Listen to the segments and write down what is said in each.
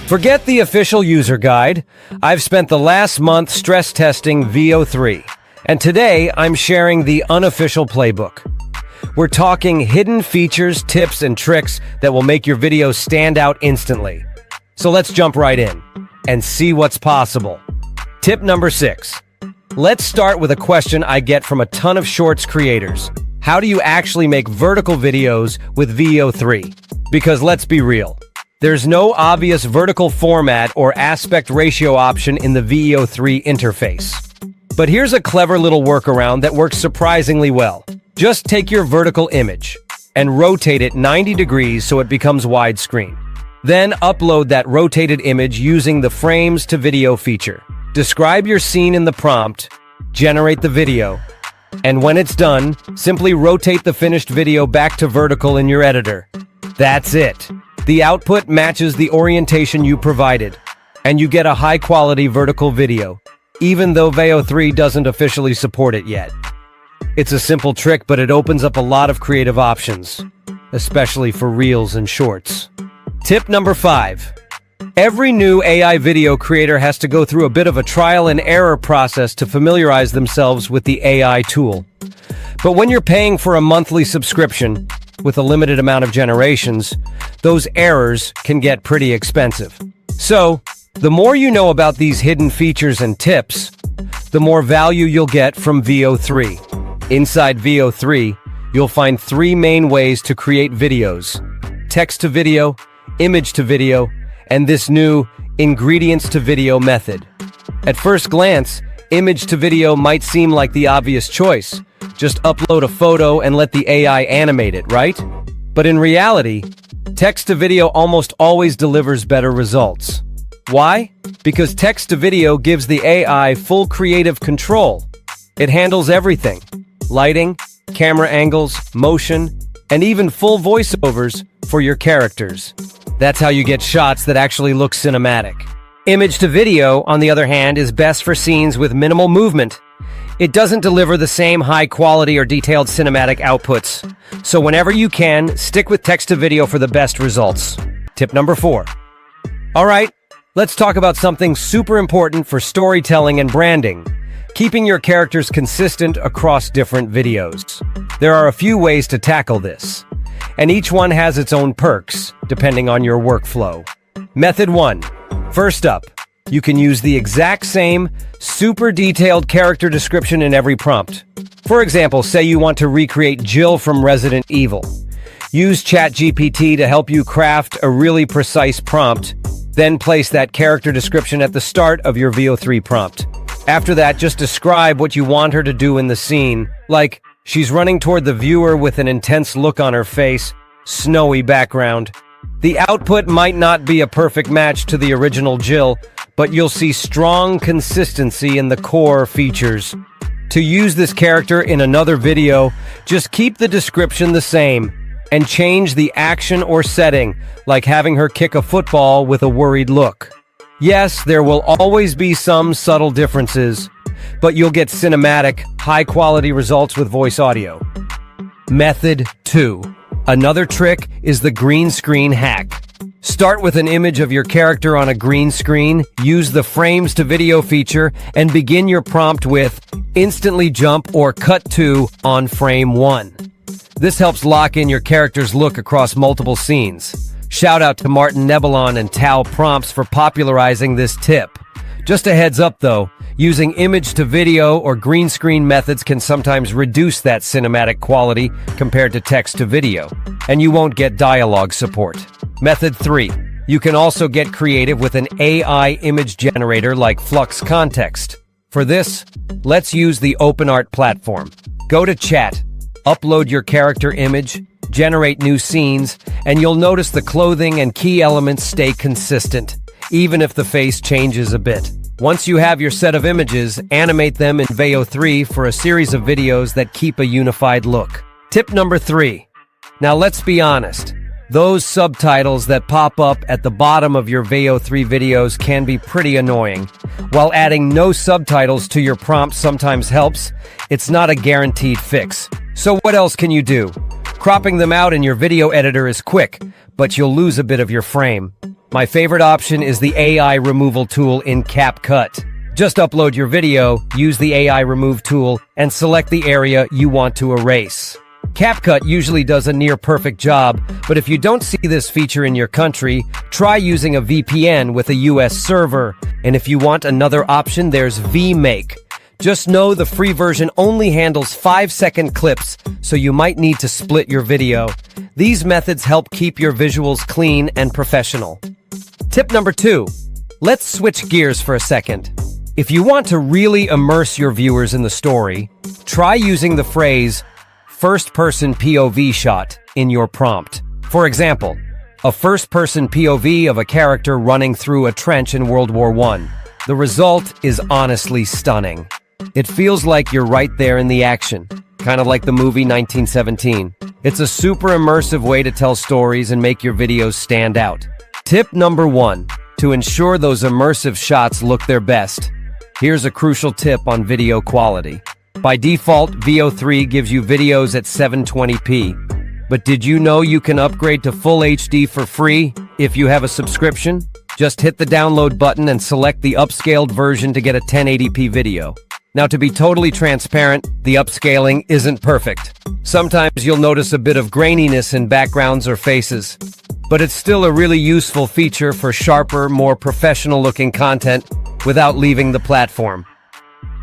Forget the official user guide. I've spent the last month stress testing VEO 3, and today I'm sharing the unofficial playbook. We're talking hidden features, tips, and tricks that will make your videos stand out instantly. So let's jump right in and see what's possible. Tip number 6. Let's start with a question I get from a ton of shorts creators. How do you actually make vertical videos with VEO 3? Because let's be real, there's no obvious vertical format or aspect ratio option in the VEO 3 interface. But here's a clever little workaround that works surprisingly well. Just take your vertical image and rotate it 90 degrees so it becomes widescreen. Then upload that rotated image using the frames to video feature. Describe your scene in the prompt, generate the video, and when it's done, simply rotate the finished video back to vertical in your editor. That's it. The output matches the orientation you provided, and you get a high-quality vertical video, even though VEO 3 doesn't officially support it yet. It's a simple trick, but it opens up a lot of creative options, especially for reels and shorts. Tip number 5. Every new AI video creator has to go through a bit of a trial and error process to familiarize themselves with the AI tool. But when you're paying for a monthly subscription with a limited amount of generations, those errors can get pretty expensive. So, the more you know about these hidden features and tips, the more value you'll get from VEO 3. Inside VEO 3, you'll find 3 main ways to create videos: text to video, image to video, and this new ingredients to video method. At first glance, image to video might seem like the obvious choice. Just upload a photo and let the AI animate it, right? But in reality, text to video almost always delivers better results. Why? Because text to video gives the AI full creative control. It handles everything: lighting, camera angles, motion, and even full voiceovers for your characters. That's how you get shots that actually look cinematic. Image to video, on the other hand, is best for scenes with minimal movement. It doesn't deliver the same high quality or detailed cinematic outputs. So whenever you can, stick with text to video for the best results. Tip number 4. All right, let's talk about something super important for storytelling and branding: keeping your characters consistent across different videos. There are a few ways to tackle this, and each one has its own perks, depending on your workflow. Method 1. First up, you can use the exact same, super detailed character description in every prompt. For example, say you want to recreate Jill from Resident Evil. Use ChatGPT to help you craft a really precise prompt, then place that character description at the start of your VEO 3 prompt. After that, just describe what you want her to do in the scene, like she's running toward the viewer with an intense look on her face, snowy background. The output might not be a perfect match to the original Jill, but you'll see strong consistency in the core features. To use this character in another video, just keep the description the same and change the action or setting, like having her kick a football with a worried look. Yes, there will always be some subtle differences, but you'll get cinematic, high-quality results with voice audio. Method 2. Another trick is the green screen hack. Start with an image of your character on a green screen, use the frames to video feature, and begin your prompt with instantly jump or cut to on frame 1. This helps lock in your character's look across multiple scenes. Shout out to Martin Nebelon and Tao Prompts for popularizing this tip. Just a heads up though, using image to video or green screen methods can sometimes reduce that cinematic quality compared to text to video, and you won't get dialogue support. Method 3. You can also get creative with an AI image generator like Flux Context. For this, let's use the OpenArt platform. Go to Chat, upload your character image, generate new scenes, and you'll notice the clothing and key elements stay consistent, even if the face changes a bit. Once you have your set of images, animate them in VEO 3 for a series of videos that keep a unified look. Tip number 3. Now let's be honest. Those subtitles that pop up at the bottom of your VEO 3 videos can be pretty annoying. While adding no subtitles to your prompt sometimes helps, it's not a guaranteed fix. So what else can you do? Cropping them out in your video editor is quick, but you'll lose a bit of your frame. My favorite option is the AI removal tool in CapCut. Just upload your video, use the AI remove tool, and select the area you want to erase. CapCut usually does a near-perfect job, but if you don't see this feature in your country, try using a VPN with a US server. And if you want another option, there's vMake. Just know the free version only handles 5-second clips, so you might need to split your video. These methods help keep your visuals clean and professional. Tip number 2. Let's switch gears for a second. If you want to really immerse your viewers in the story, try using the phrase first-person POV shot in your prompt. For example, a first-person POV of a character running through a trench in World War I. The result is honestly stunning. It feels like you're right there in the action, kind of like the movie 1917. It's a super immersive way to tell stories and make your videos stand out. Tip number 1. To ensure those immersive shots look their best, here's a crucial tip on video quality. By default, VEO3 gives you videos at 720p. But did you know you can upgrade to Full HD for free if you have a subscription? Just hit the download button and select the upscaled version to get a 1080p video. Now, to be totally transparent, the upscaling isn't perfect. Sometimes you'll notice a bit of graininess in backgrounds or faces, but it's still a really useful feature for sharper, more professional-looking content without leaving the platform.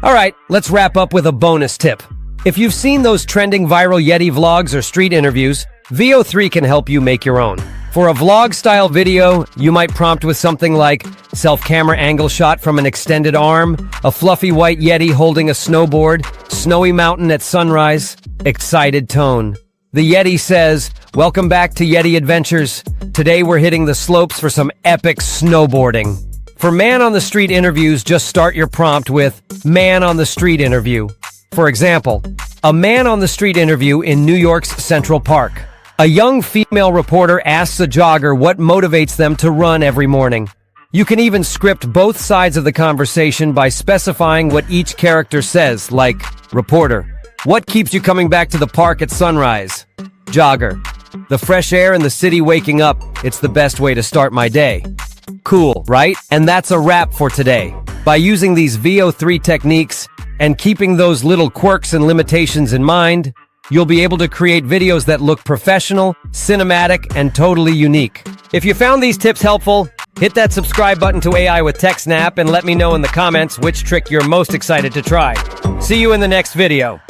All right, let's wrap up with a bonus tip. If you've seen those trending viral Yeti vlogs or street interviews, VEO3 can help you make your own. For a vlog-style video, you might prompt with something like self-camera angle shot from an extended arm, a fluffy white Yeti holding a snowboard, snowy mountain at sunrise, excited tone. The Yeti says, "Welcome back to Yeti Adventures. Today we're hitting the slopes for some epic snowboarding." For man-on-the-street interviews, just start your prompt with man-on-the-street interview. For example, a man-on-the-street interview in New York's Central Park. A young female reporter asks a jogger what motivates them to run every morning. You can even script both sides of the conversation by specifying what each character says, like, reporter, "What keeps you coming back to the park at sunrise?" Jogger, "The fresh air and the city waking up. It's the best way to start my day." Cool, right? And that's a wrap for today. By using these VEO3 techniques and keeping those little quirks and limitations in mind, you'll be able to create videos that look professional, cinematic, and totally unique. If you found these tips helpful, hit that subscribe button to AI with TechSnap and let me know in the comments which trick you're most excited to try. See you in the next video.